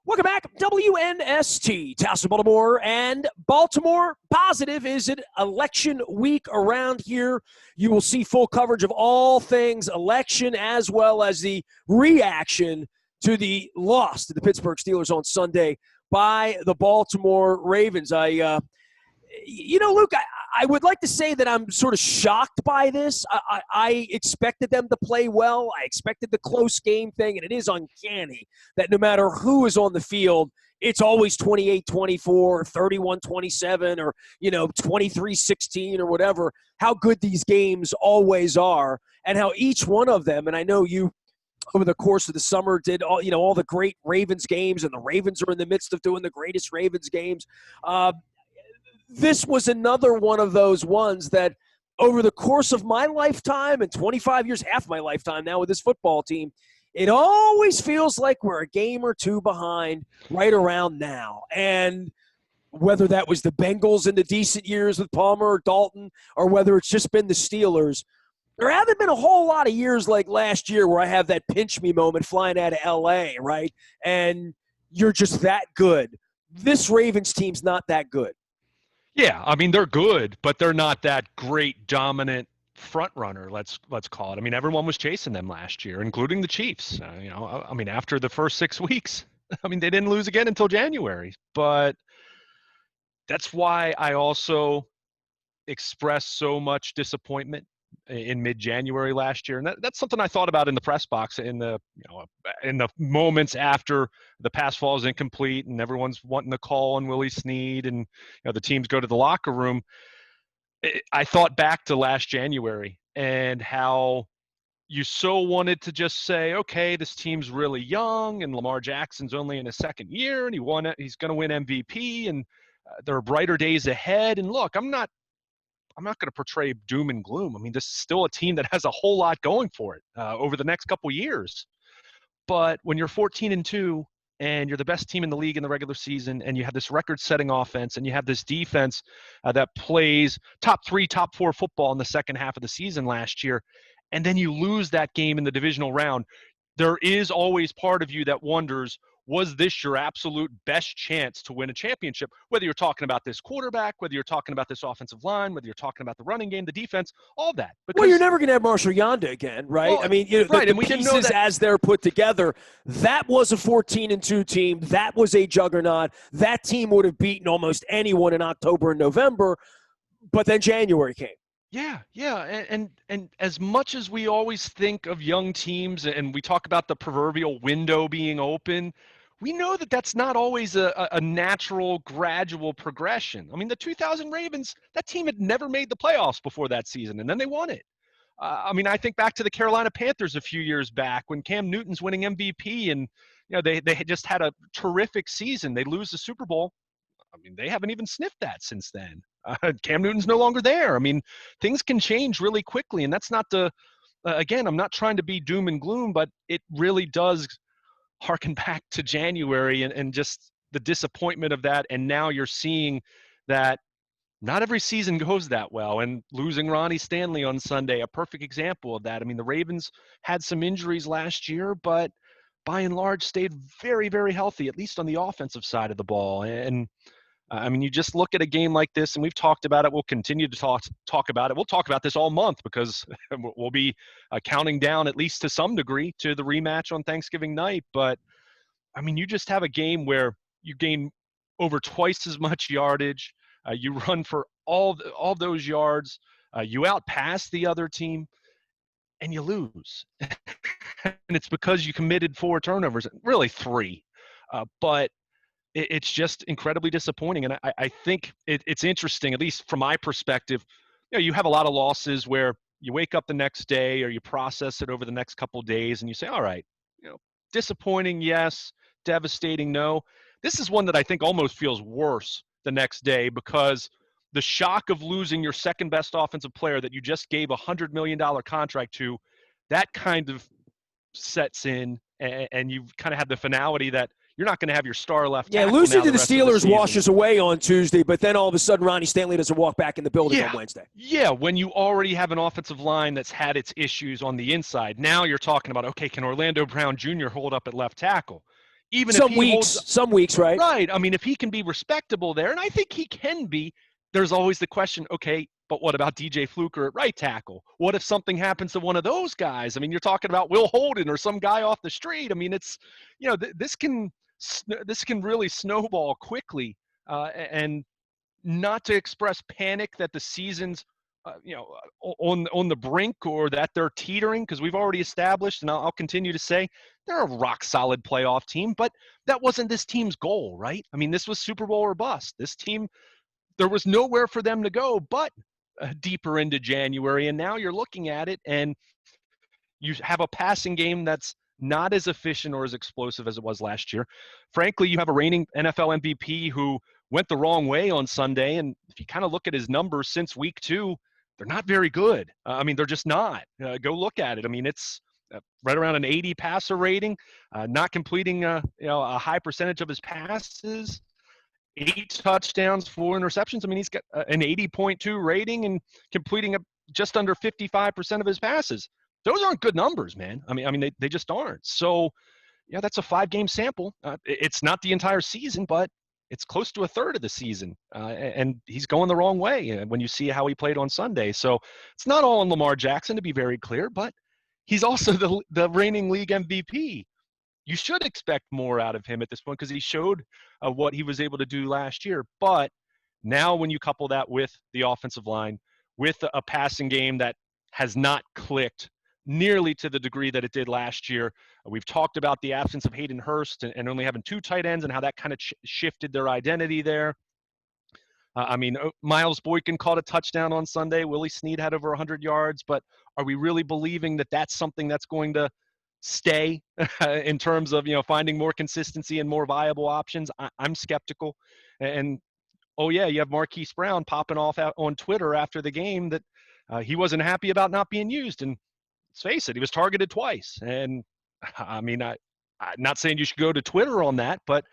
Welcome back. WNST, Tassel, Baltimore, and Baltimore Positive. Is it election week around here? You will see full coverage of all things election as well as the reaction to the loss to the Pittsburgh Steelers on Sunday by the Baltimore Ravens. Luke, I would like to say that I'm sort of shocked by this. I expected them to play well. I expected the close game thing, and it is uncanny that no matter who is on the field, it's always 28-24, 31-27, or 23-16 or whatever, how good these games always are and how each one of them, and I know you over the course of the summer did all the great Ravens games, and the Ravens are in the midst of doing the greatest Ravens games. This was another one of those ones that over the course of my lifetime and 25 years, half my lifetime now with this football team, it always feels like we're a game or two behind right around now. And whether that was the Bengals in the decent years with Palmer or Dalton, or whether it's just been the Steelers, there haven't been a whole lot of years like last year where I have that pinch me moment flying out of L.A., right? And you're just that good. This Ravens team's not that good. Yeah, I mean, they're good, but they're not that great dominant front runner, let's call it. I mean, everyone was chasing them last year, including the Chiefs. After the first 6 weeks, they didn't lose again until January. But that's why I also expressed so much disappointment in mid-January last year, and that's something I thought about in the press box in the moments after the pass fall is incomplete and everyone's wanting to call on Willie Snead and the teams go to the locker room. I thought back to last January and how you so wanted to just say, okay, this team's really young and Lamar Jackson's only in his second year and he's going to win MVP and there are brighter days ahead. And look, I'm not going to portray doom and gloom. I mean, this is still a team that has a whole lot going for it over the next couple years. But when you're 14-2 and you're the best team in the league in the regular season and you have this record-setting offense and you have this defense that plays top 3, top 4 football in the second half of the season last year, and then you lose that game in the divisional round, there is always part of you that wonders, was this your absolute best chance to win a championship? Whether you're talking about this quarterback, whether you're talking about this offensive line, whether you're talking about the running game, the defense, all that. Well, you're never going to have Marshall Yanda again, right? Well, the pieces as they're put together, that was a 14-2 team. That was a juggernaut. That team would have beaten almost anyone in October and November, but then January came. Yeah. And as much as we always think of young teams and we talk about the proverbial window being open, we know that that's not always a natural, gradual progression. I mean, the 2000 Ravens, that team had never made the playoffs before that season, and then they won it. I think back to the Carolina Panthers a few years back when Cam Newton's winning MVP, and they just had a terrific season. They lose the Super Bowl. I mean, they haven't even sniffed that since then. Cam Newton's no longer there. I mean, things can change really quickly, and that's not again, I'm not trying to be doom and gloom, but it really does harken back to January and just the disappointment of that. And now you're seeing that not every season goes that well. And losing Ronnie Stanley on Sunday, a perfect example of that. I mean, the Ravens had some injuries last year, but by and large stayed very, very healthy, at least on the offensive side of the ball. And you just look at a game like this, and we've talked about it. We'll continue to talk about it. We'll talk about this all month because we'll be counting down, at least to some degree, to the rematch on Thanksgiving night. But, you just have a game where you gain over twice as much yardage. You run for all those yards. You outpass the other team, and you lose. And it's because you committed 4 turnovers, really 3. But it's just incredibly disappointing. And I think it's interesting, at least from my perspective. You have a lot of losses where you wake up the next day or you process it over the next couple of days and you say, all right, disappointing, yes, devastating, no. This is one that I think almost feels worse the next day because the shock of losing your second best offensive player that you just gave a $100 million contract to, that kind of sets in, and you kind of have the finality that you're not going to have your star left tackle. Yeah, losing to the Steelers washes away on Tuesday, but then all of a sudden Ronnie Stanley doesn't walk back in the building on Wednesday. Yeah, when you already have an offensive line that's had its issues on the inside. Now you're talking about, okay, can Orlando Brown Jr. hold up at left tackle? even if he holds some weeks, right? right. I mean, if he can be respectable there, and I think he can be, there's always the question, okay, but what about DJ Fluker at right tackle? What if something happens to one of those guys? I mean, you're talking about Will Holden or some guy off the street. I mean, it's, this can really snowball quickly, and not to express panic that the season's on the brink or that they're teetering, because we've already established, and I'll continue to say, they're a rock solid playoff team, but that wasn't this team's goal, right? I mean, this was Super Bowl or bust. This team, there was nowhere for them to go but deeper into January, and now you're looking at it and you have a passing game that's not as efficient or as explosive as it was last year. Frankly, you have a reigning NFL MVP who went the wrong way on Sunday, and if you kind of look at his numbers since week 2, they're not very good. I mean, they're just not. Go look at it. I mean, it's right around an 80 passer rating, not completing a high percentage of his passes, 8 touchdowns, 4 interceptions. I mean, he's got an 80.2 rating and completing just under 55% of his passes. Those aren't good numbers, man. I mean, they just aren't. So, yeah, that's a 5-game sample. It's not the entire season, but it's close to a third of the season. And he's going the wrong way when you see how he played on Sunday. So it's not all on Lamar Jackson, to be very clear, but he's also the reigning league MVP. You should expect more out of him at this point because he showed what he was able to do last year. But now when you couple that with the offensive line, with a passing game that has not clicked nearly to the degree that it did last year. We've talked about the absence of Hayden Hurst and only having 2 tight ends and how that kind of shifted their identity there. Miles Boykin caught a touchdown on Sunday. Willie Snead had over 100 yards, but are we really believing that that's something that's going to stay in terms of, finding more consistency and more viable options? I'm skeptical. And, oh, yeah, you have Marquise Brown popping off on Twitter after the game that he wasn't happy about not being used. And let's face it, he was targeted twice. And I mean, I'm not saying you should go to Twitter on that, but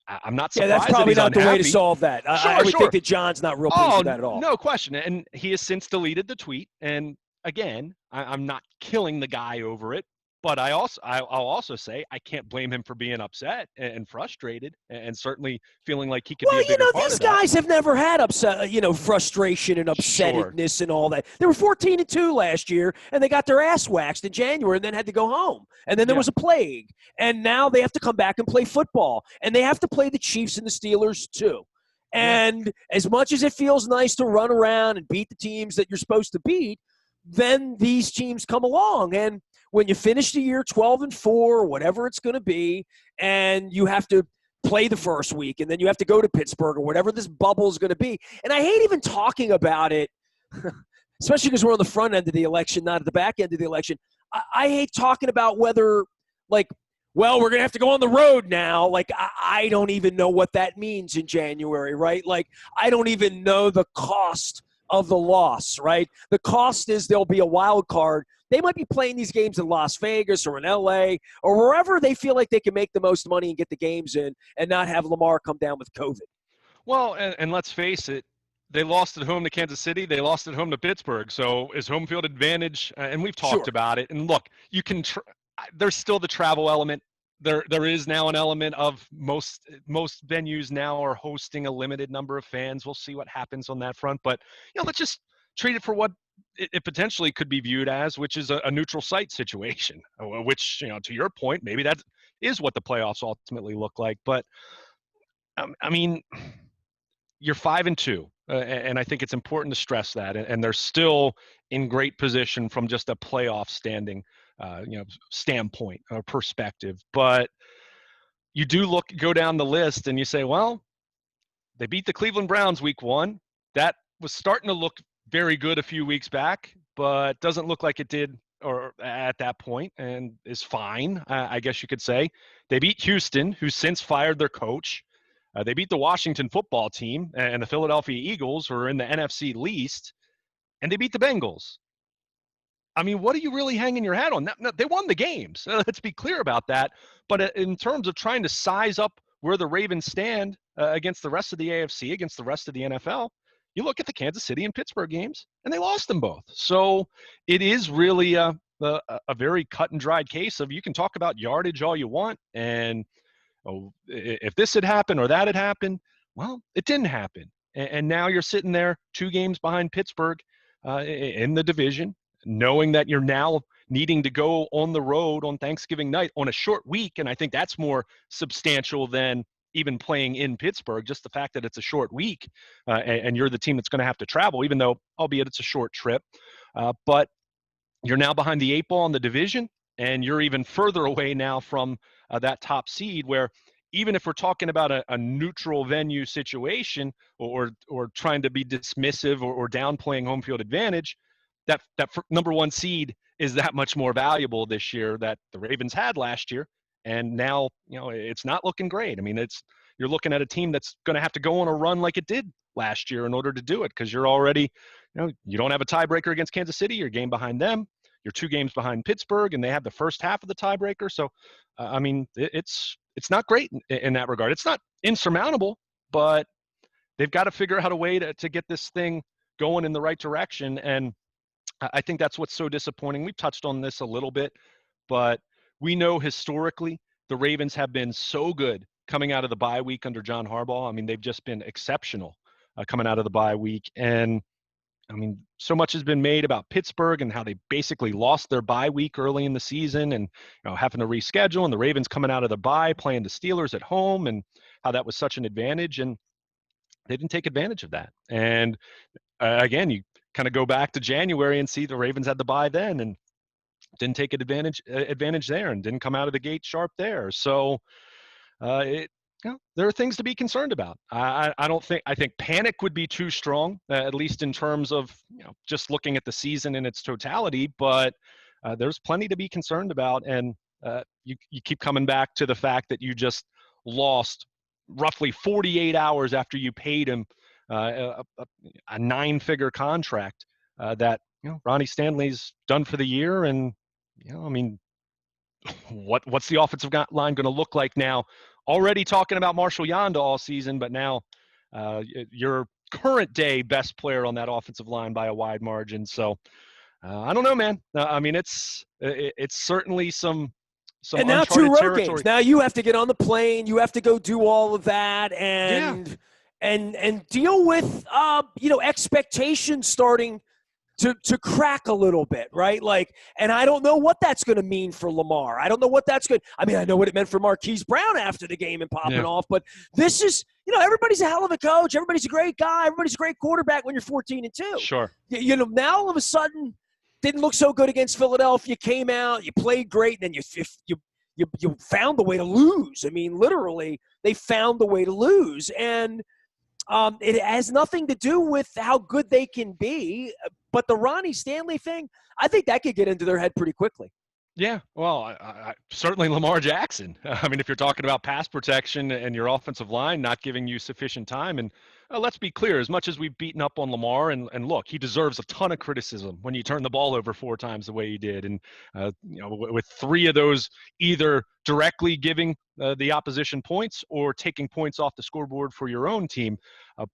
I'm not surprised. Yeah, that's probably that not he's the way unhappy. to solve that. I would think that John's not real pleased with that at all. No question. And he has since deleted the tweet. And again, I'm not killing the guy over it. But I'll also say I can't blame him for being upset and frustrated and certainly feeling like he could be a bigger part of that. Well, these guys have never had frustration and upsettedness and all that. They were 14-2 last year, and they got their ass waxed in January and then had to go home. And then there was a plague. And now they have to come back and play football. And they have to play the Chiefs and the Steelers too. And as much as it feels nice to run around and beat the teams that you're supposed to beat, then these teams come along. And when you finish the year 12-4 or whatever it's going to be, and you have to play the first week, and then you have to go to Pittsburgh or whatever this bubble is going to be. And I hate even talking about it, especially because we're on the front end of the election, not at the back end of the election. I hate talking about whether, we're going to have to go on the road now. I don't even know what that means in January, right? I don't even know the cost of the loss, right? The cost is there'll be a wild card. They might be playing these games in Las Vegas or in LA or wherever they feel like they can make the most money and get the games in and not have Lamar come down with COVID. Well, and let's face it, they lost at home to Kansas City. They lost at home to Pittsburgh. So is home field advantage, and we've talked about it. And look, you can there's still the travel element. There is now an element of most venues now are hosting a limited number of fans. We'll see what happens on that front. But, let's just treat it for what it potentially could be viewed as, which is a neutral site situation, which, to your point, maybe that is what the playoffs ultimately look like. But, you're 5-2, and I think it's important to stress that. And they're still in great position from just a playoff standpoint or perspective. But you do go down the list and you say, well, they beat the Cleveland Browns week 1. That was starting to look very good a few weeks back, but doesn't look like it did or at that point, and is fine, I guess you could say. They beat Houston, who's since fired their coach. They beat the Washington football team and the Philadelphia Eagles, who are in the NFC least, and they beat the Bengals. I mean, what are you really hanging your hat on? They won the games. Let's be clear about that. But in terms of trying to size up where the Ravens stand against the rest of the AFC, against the rest of the NFL, you look at the Kansas City and Pittsburgh games, and they lost them both. So it is really a very cut and dried case of, you can talk about yardage all you want, and oh, if this had happened or that had happened, well, it didn't happen. And now you're sitting there 2 games behind Pittsburgh in the division, knowing that you're now needing to go on the road on Thanksgiving night on a short week. And I think that's more substantial than even playing in Pittsburgh, just the fact that it's a short week and you're the team that's going to have to travel, even though, albeit it's a short trip. But you're now behind the 8 ball in the division, and you're even further away now from that top seed, where even if we're talking about a neutral venue situation or trying to be dismissive or downplaying home field advantage, that number 1 seed is that much more valuable this year that the Ravens had last year. And now, it's not looking great. I mean, you're looking at a team that's going to have to go on a run like it did last year in order to do it, because you're already, you don't have a tiebreaker against Kansas City. You're a game behind them. You're 2 games behind Pittsburgh, and they have the first half of the tiebreaker. So, I mean, it's not great in that regard. It's not insurmountable, but they've got to figure out a way to get this thing going in the right direction. And I think that's what's so disappointing. We've touched on this a little bit, but we know historically the Ravens have been so good coming out of the bye week under John Harbaugh. I mean, they've just been exceptional coming out of the bye week. And I mean, so much has been made about Pittsburgh and how they basically lost their bye week early in the season and having to reschedule, and the Ravens coming out of the bye playing the Steelers at home and how that was such an advantage. And they didn't take advantage of that. And again, you kind of go back to January and see the Ravens had the bye then and didn't take advantage there and didn't come out of the gate sharp there. So there are things to be concerned about. I think panic would be too strong, at least in terms of just looking at the season in its totality. But there's plenty to be concerned about, and you keep coming back to the fact that you just lost roughly 48 hours after you paid him a 9-figure contract that Ronnie Stanley's done for the year. And I mean, what's the offensive line going to look like now? Already talking about Marshall Yonda all season, but now your current day best player on that offensive line by a wide margin. So I don't know, man. I mean, it's certainly some and now uncharted 2 road territory. games. Now you have to get on the plane. You have to go do all of that and deal with expectations starting to crack a little bit, right? Like, and I don't know what that's going to mean for Lamar. I don't know what that's good. I mean, I know what it meant for Marquise Brown after the game and popping off, but this is, everybody's a hell of a coach. Everybody's a great guy. Everybody's a great quarterback when you're 14-2. Sure. Now all of a sudden didn't look so good against Philadelphia. Came out, you played great, and then you found the way to lose. I mean, literally, they found the way to lose, and it has nothing to do with how good they can be. But the Ronnie Stanley thing, I think that could get into their head pretty quickly. Yeah, well, I certainly Lamar Jackson. I mean, if you're talking about pass protection and your offensive line not giving you sufficient time, and let's be clear, as much as we've beaten up on Lamar, and look, he deserves a ton of criticism when you turn the ball over 4 times the way he did, and with 3 of those either directly giving the opposition points or taking points off the scoreboard for your own team,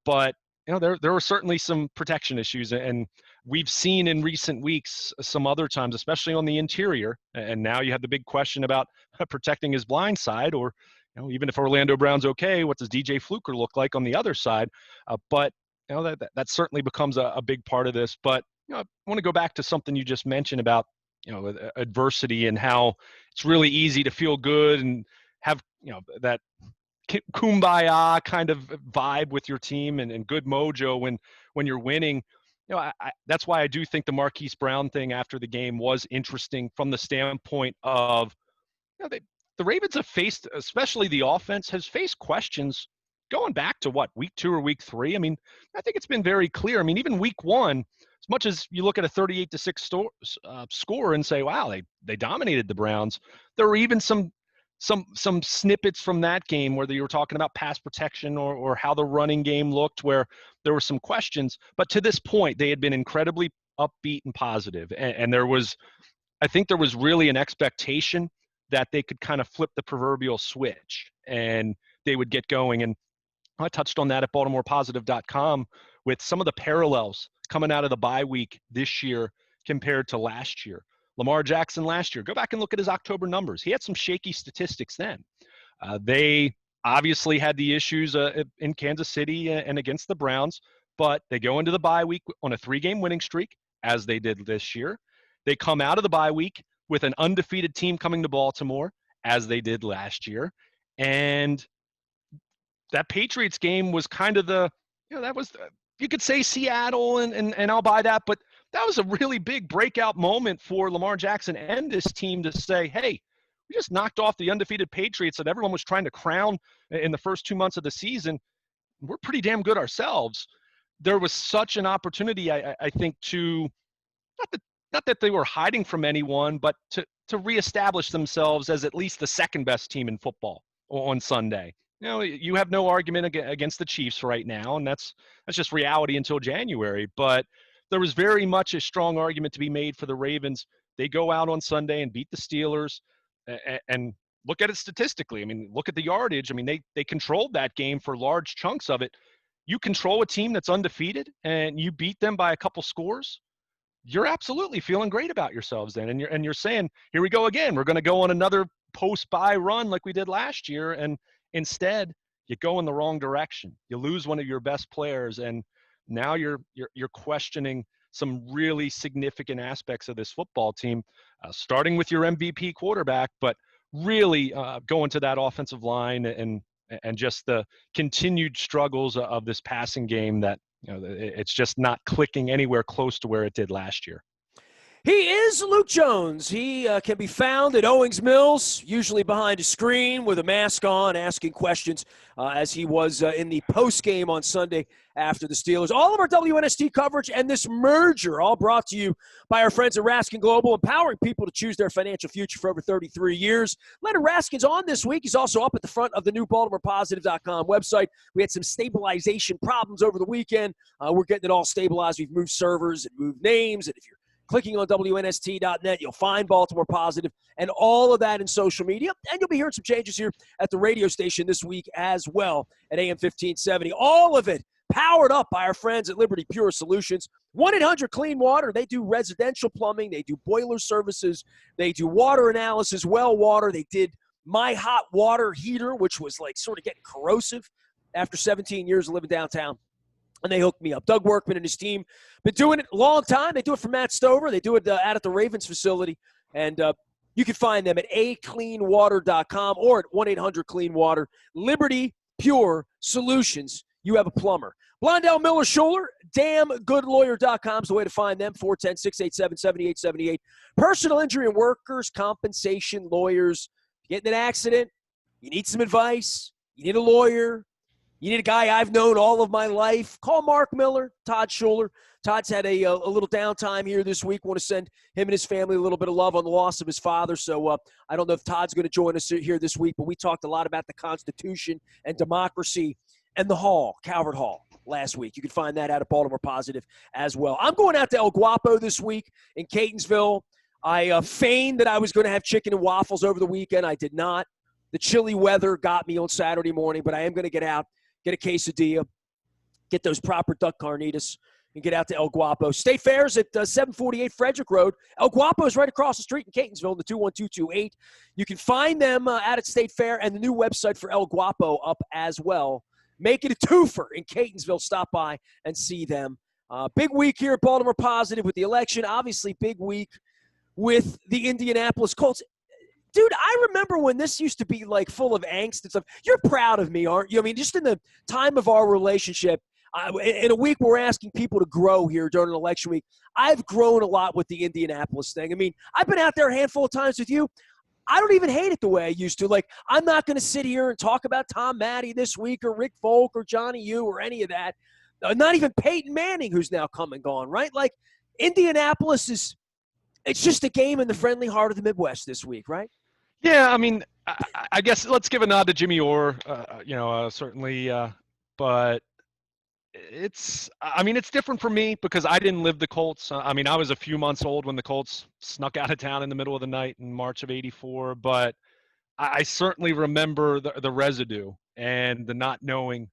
but there were certainly some protection issues, and we've seen in recent weeks some other times, especially on the interior. And now you have the big question about protecting his blind side, or even if Orlando Brown's okay, what does DJ Fluker look like on the other side? But that certainly becomes a big part of this. But I want to go back to something you just mentioned about adversity and how it's really easy to feel good and have that kumbaya kind of vibe with your team and good mojo when you're winning. That's why I do think the Marquise Brown thing after the game was interesting from the standpoint of the Ravens have faced, especially the offense, has faced questions going back to week 2 or week 3. I mean, I think it's been very clear. I mean, even week 1, as much as you look at a 38-6 score and say, wow, they dominated the Browns, there were even some snippets from that game where you were talking about pass protection or how the running game looked, where there were some questions. But to this point, they had been incredibly upbeat and positive. And I think there was really an expectation that they could kind of flip the proverbial switch and they would get going. And I touched on that at BaltimorePositive.com with some of the parallels coming out of the bye week this year compared to last year. Lamar Jackson last year, go back and look at his October numbers. He had some shaky statistics then. They obviously had the issues in Kansas City and against the Browns, but they go into the bye week on a 3-game winning streak, as they did this year. They come out of the bye week with an undefeated team coming to Baltimore, as they did last year. And that Patriots game was kind of that was, you could say Seattle, and I'll buy that, but that was a really big breakout moment for Lamar Jackson and this team to say, hey, we just knocked off the undefeated Patriots that everyone was trying to crown in the first 2 months of the season. We're pretty damn good ourselves. There was such an opportunity, I think, to not that not that they were hiding from anyone, but to reestablish themselves as at least the second best team in football on Sunday. You have no argument against the Chiefs right now, and that's just reality until January. But there was very much a strong argument to be made for the Ravens. They go out on Sunday and beat the Steelers, and look at it statistically. I mean, look at the yardage. I mean, they controlled that game for large chunks of it. You control a team that's undefeated, and you beat them by a couple scores, you're absolutely feeling great about yourselves then. And you're saying, here we go again. We're going to go on another post-bye run like we did last year. And instead, you go in the wrong direction. You lose one of your best players, and now you're questioning some really significant aspects of this football team, starting with your MVP quarterback, but really going to that offensive line and just the continued struggles of this passing game that it's just not clicking anywhere close to where it did last year. He is Luke Jones. He can be found at Owings Mills, usually behind a screen with a mask on, asking questions as he was in the post-game on Sunday after the Steelers. All of our WNST coverage and this merger all brought to you by our friends at Raskin Global, empowering people to choose their financial future for over 33 years. Leonard Raskin's on this week. He's also up at the front of the new BaltimorePositive.com website. We had some stabilization problems over the weekend. We're getting it all stabilized. We've moved servers and moved names, and if you're clicking on WNST.net, you'll find Baltimore Positive and all of that in social media. And you'll be hearing some changes here at the radio station this week as well at AM 1570. All of it powered up by our friends at Liberty Pure Solutions. 1-800-CLEAN Water. They do residential plumbing. They do boiler services. They do water analysis, well water. They did my hot water heater, which was like sort of getting corrosive after 17 years of living downtown. And they hooked me up. Doug Workman and his team been doing it a long time. They do it for Matt Stover. They do it out at the Ravens facility. And you can find them at acleanwater.com or at 1-800-CLEAN-WATER. Liberty Pure Solutions. You have a plumber. Blondell Miller Schuler, damngoodlawyer.com is the way to find them, 410-687-7878. Personal injury and workers' compensation lawyers. You get in an accident, you need some advice, you need a lawyer, you need a guy I've known all of my life. Call Mark Miller, Todd Schuler. Todd's had a little downtime here this week. Want to send him and his family a little bit of love on the loss of his father. So I don't know if Todd's going to join us here this week, but we talked a lot about the Constitution and democracy and the Hall, Calvert Hall, last week. You can find that out at Baltimore Positive as well. I'm going out to El Guapo this week in Catonsville. I feigned that I was going to have chicken and waffles over the weekend. I did not. The chilly weather got me on Saturday morning, but I am going to get out, get a quesadilla, get those proper duck carnitas, and get out to El Guapo. State Fair's at 748 Frederick Road. El Guapo is right across the street in Catonsville in the 21228. You can find them out at State Fair and the new website for El Guapo up as well. Make it a twofer in Catonsville. Stop by and see them. Big week here at Baltimore Positive with the election. Obviously, big week with the Indianapolis Colts. Dude, I remember when this used to be, like, full of angst and stuff. You're proud of me, aren't you? I mean, just in the time of our relationship, in a week we're asking people to grow here during an election week, I've grown a lot with the Indianapolis thing. I mean, I've been out there a handful of times with you. I don't even hate it the way I used to. Like, I'm not going to sit here and talk about Tom Matte this week or Rick Folk or Johnny U or any of that. Not even Peyton Manning, who's now come and gone, right? Like, Indianapolis is – it's just a game in the friendly heart of the Midwest this week, right? Yeah, I mean, I guess let's give a nod to Jimmy Orr, certainly. But it's different for me because I didn't live the Colts. I mean, I was a few months old when the Colts snuck out of town in the middle of the night in March of '84. But I certainly remember the residue and the not knowing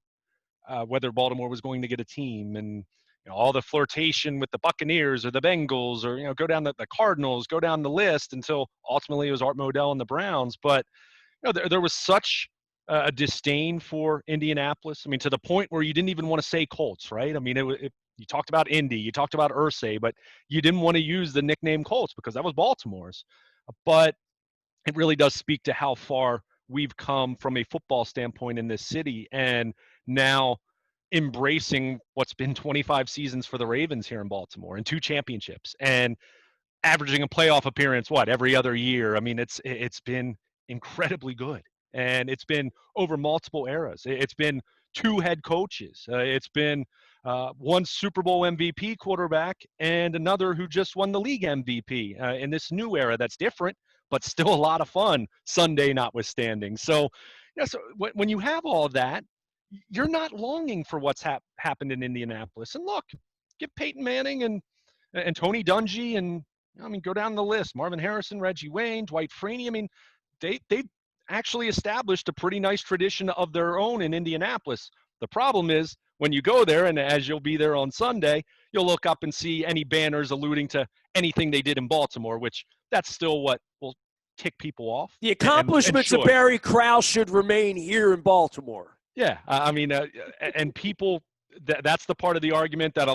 whether Baltimore was going to get a team, and all the flirtation with the Buccaneers or the Bengals, or go down the Cardinals, go down the list until ultimately it was Art Modell and the Browns. But there was such a disdain for Indianapolis. I mean, to the point where you didn't even want to say Colts, right? I mean, you talked about Indy, you talked about Irsay, but you didn't want to use the nickname Colts because that was Baltimore's. But it really does speak to how far we've come from a football standpoint in this city, and now embracing what's been 25 seasons for the Ravens here in Baltimore and 2 championships and averaging a playoff appearance every other year. I mean, it's been incredibly good, and it's been over multiple eras. It's been 2 head coaches. It's been 1 Super Bowl MVP quarterback and another who just won the league MVP in this new era that's different, but still a lot of fun, Sunday notwithstanding. So, so when you have all of that, you're not longing for what's happened in Indianapolis. And look, give Peyton Manning and Tony Dungy and I mean, go down the list. Marvin Harrison, Reggie Wayne, Dwight Freeney. I mean, they've actually established a pretty nice tradition of their own in Indianapolis. The problem is when you go there, and as you'll be there on Sunday, you'll look up and see any banners alluding to anything they did in Baltimore, which that's still what will tick people off. The accomplishments of Barry Krause should remain here in Baltimore. Yeah, I mean, and people, that's the part of the argument that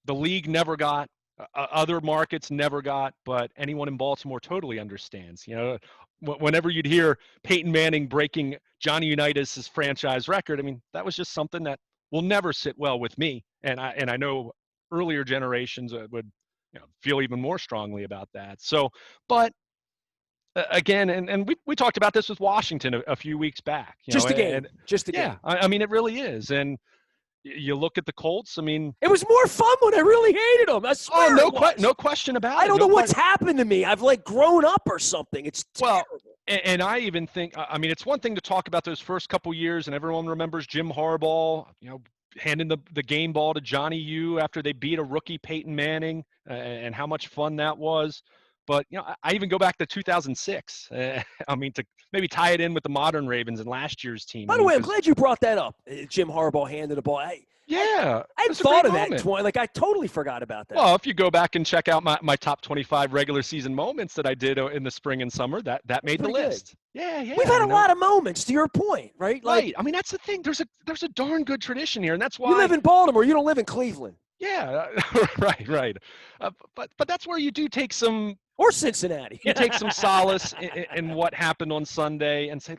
the league never got. Other markets never got, but anyone in Baltimore totally understands. Whenever you'd hear Peyton Manning breaking Johnny Unitas' franchise record, I mean, that was just something that will never sit well with me. And I know earlier generations would feel even more strongly about that. So, but again, and we talked about this with Washington a few weeks back. Just a game. Yeah, I mean, it really is. And you look at the Colts. I mean, it was more fun when I really hated them. I swear. No question about it. I don't know what's happened to me. I've grown up or something. It's terrible. And I even think, I mean, it's one thing to talk about those first couple years, and everyone remembers Jim Harbaugh, handing the game ball to Johnny U after they beat a rookie Peyton Manning, and how much fun that was. But I even go back to 2006. I mean, to maybe tie it in with the modern Ravens and last year's team. By the way, I'm glad you brought that up. Jim Harbaugh handed the ball. I hadn't thought of that. I totally forgot about that. Well, if you go back and check out my top 25 regular season moments that I did in the spring and summer, that made the list. Good. Yeah. We've had a lot of moments. To your point, right? Right. I mean, that's the thing. There's a darn good tradition here, and that's why you live in Baltimore. You don't live in Cleveland. Yeah. Right. But that's where you do take some. Or Cincinnati. You take some solace in what happened on Sunday and say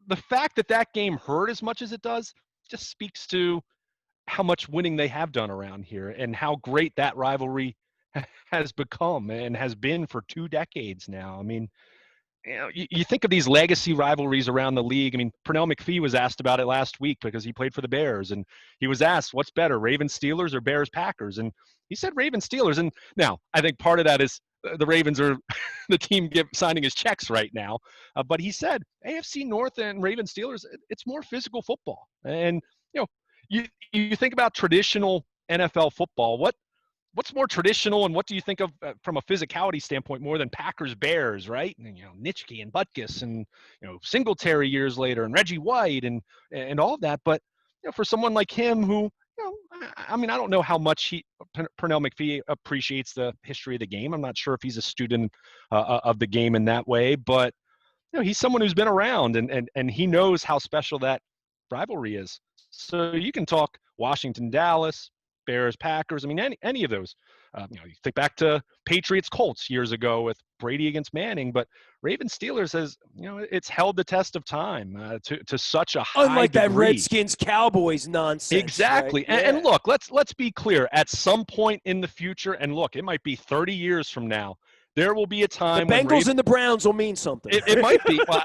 the fact that game hurt as much as it does just speaks to how much winning they have done around here and how great that rivalry has become and has been for 2 decades now. I mean, you think of these legacy rivalries around the league. I mean, Pernell McPhee was asked about it last week because he played for the Bears, and he was asked, what's better, Ravens Steelers or Bears Packers? And he said Ravens Steelers. And now I think part of that is the Ravens are the team signing his checks right now. But he said AFC North and Ravens Steelers, it's more physical football. And, you think about traditional NFL football, what's more traditional and what do you think of from a physicality standpoint more than Packers Bears, right? And, Nitschke and Butkus and, Singletary years later and Reggie White and all of that. But, for someone like him who, I mean, I don't know how much Pernell McPhee appreciates the history of the game. I'm not sure if he's a student of the game in that way, but he's someone who's been around and he knows how special that rivalry is. So you can talk Washington, Dallas, Bears, Packers. I mean, any of those. You think back to Patriots, Colts years ago with Brady against Manning, but Ravens, Steelers has, it's held the test of time to such a high Unlike degree. That Redskins Cowboys nonsense. Exactly. Right? And look, let's be clear. At some point in the future, and look, it might be 30 years from now, there will be a time the Bengals and the Browns will mean something. It might be. Well,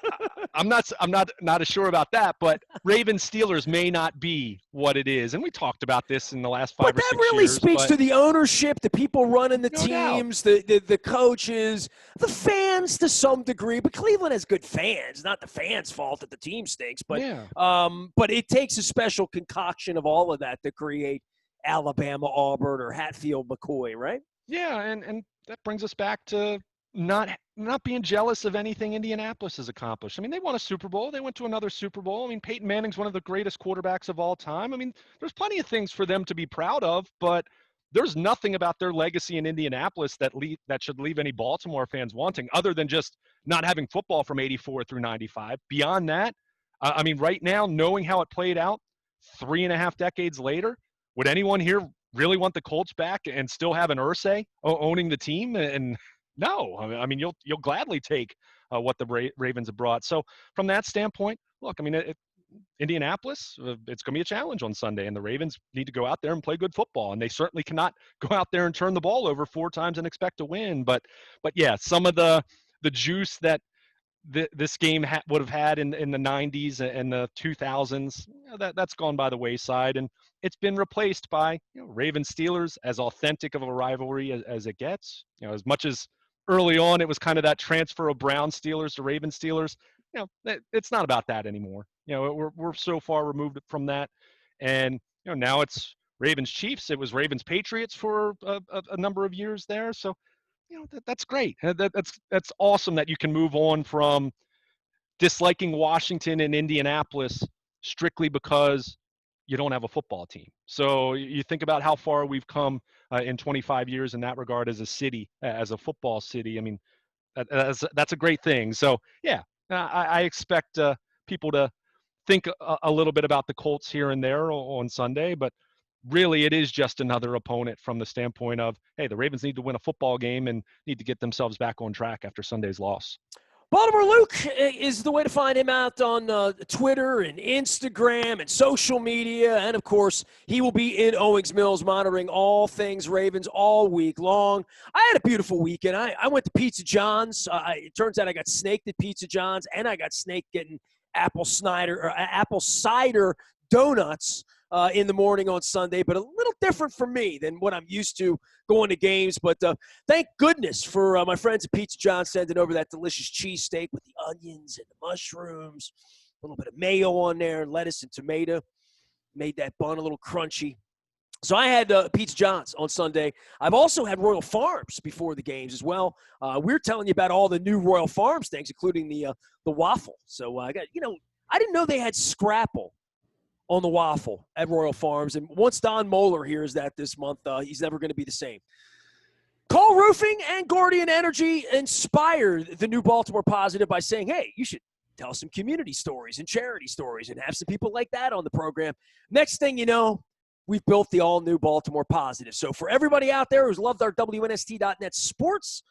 I'm not as sure about that, but Ravens Steelers may not be what it is, and we talked about this in the last 5 or 6 years. But that really speaks to the ownership, the people running the teams, the coaches, the fans to some degree. But Cleveland has good fans. Not the fans' fault that the team stinks, but but it takes a special concoction of all of that to create Alabama, Auburn, or Hatfield, McCoy, right? Yeah, and that brings us back to not being jealous of anything Indianapolis has accomplished. I mean, they won a Super Bowl. They went to another Super Bowl. I mean, Peyton Manning's one of the greatest quarterbacks of all time. I mean, there's plenty of things for them to be proud of, but there's nothing about their legacy in Indianapolis that should leave any Baltimore fans wanting, other than just not having football from 84 through 95. Beyond that, I mean, right now, knowing how it played out 3.5 decades later, would anyone here really want the Colts back and still have an Irsay owning the team? And no, I mean, you'll gladly take what the Ravens have brought. So from that standpoint, look, I mean, Indianapolis, it's going to be a challenge on Sunday, and the Ravens need to go out there and play good football, and they certainly cannot go out there and turn the ball over 4 times and expect to win. But yeah, some of the juice that this game would have had in the 90s and the 2000s, that's gone by the wayside, and it's been replaced by Ravens Steelers, as authentic of a rivalry as it gets. As much as early on it was kind of that transfer of Brown Steelers to Raven Steelers, it's not about that anymore. We're so far removed from that, and now it's Ravens Chiefs. It was Ravens Patriots for a number of years there, so that's great. That's awesome that you can move on from disliking Washington and Indianapolis strictly because you don't have a football team. So you think about how far we've come in 25 years in that regard as a city, as a football city. I mean, that's a great thing. So yeah, I expect people to think a little bit about the Colts here and there on Sunday, but really it is just another opponent from the standpoint of, hey, the Ravens need to win a football game and need to get themselves back on track after Sunday's loss. Baltimore Luke is the way to find him out on Twitter and Instagram and social media. And, of course, he will be in Owings Mills monitoring all things Ravens all week long. I had a beautiful weekend. I went to Pizza John's. It turns out I got snaked at Pizza John's, and I got snaked getting apple cider donuts in the morning on Sunday, but a little different for me than what I'm used to going to games. But thank goodness for my friends at Pizza John sending over that delicious cheesesteak with the onions and the mushrooms, a little bit of mayo on there, lettuce and tomato. Made that bun a little crunchy. So I had Pizza John's on Sunday. I've also had Royal Farms before the games as well. We're telling you about all the new Royal Farms things, including the waffle. So I got, I didn't know they had Scrapple on the waffle at Royal Farms. And once Don Moeller hears that this month, he's never going to be the same. Cole Roofing and Gordian Energy inspired the new Baltimore Positive by saying, hey, you should tell some community stories and charity stories and have some people like that on the program. Next thing you know, we've built the all-new Baltimore Positive. So for everybody out there who's loved our WNST.net sports,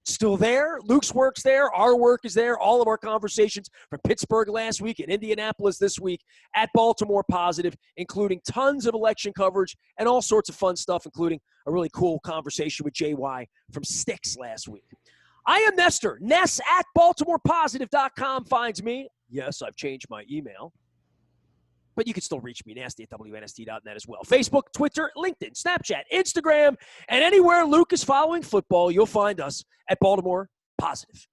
still there. Luke's work's there. Our work is there. All of our conversations from Pittsburgh last week and Indianapolis this week at Baltimore Positive, including tons of election coverage and all sorts of fun stuff, including a really cool conversation with JY from Styx last week. I am Nestor. Ness at BaltimorePositive.com finds me. Yes, I've changed my email. But you can still reach me, nasty at WNST.net as well. Facebook, Twitter, LinkedIn, Snapchat, Instagram, and anywhere Luke is following football, you'll find us at Baltimore Positive.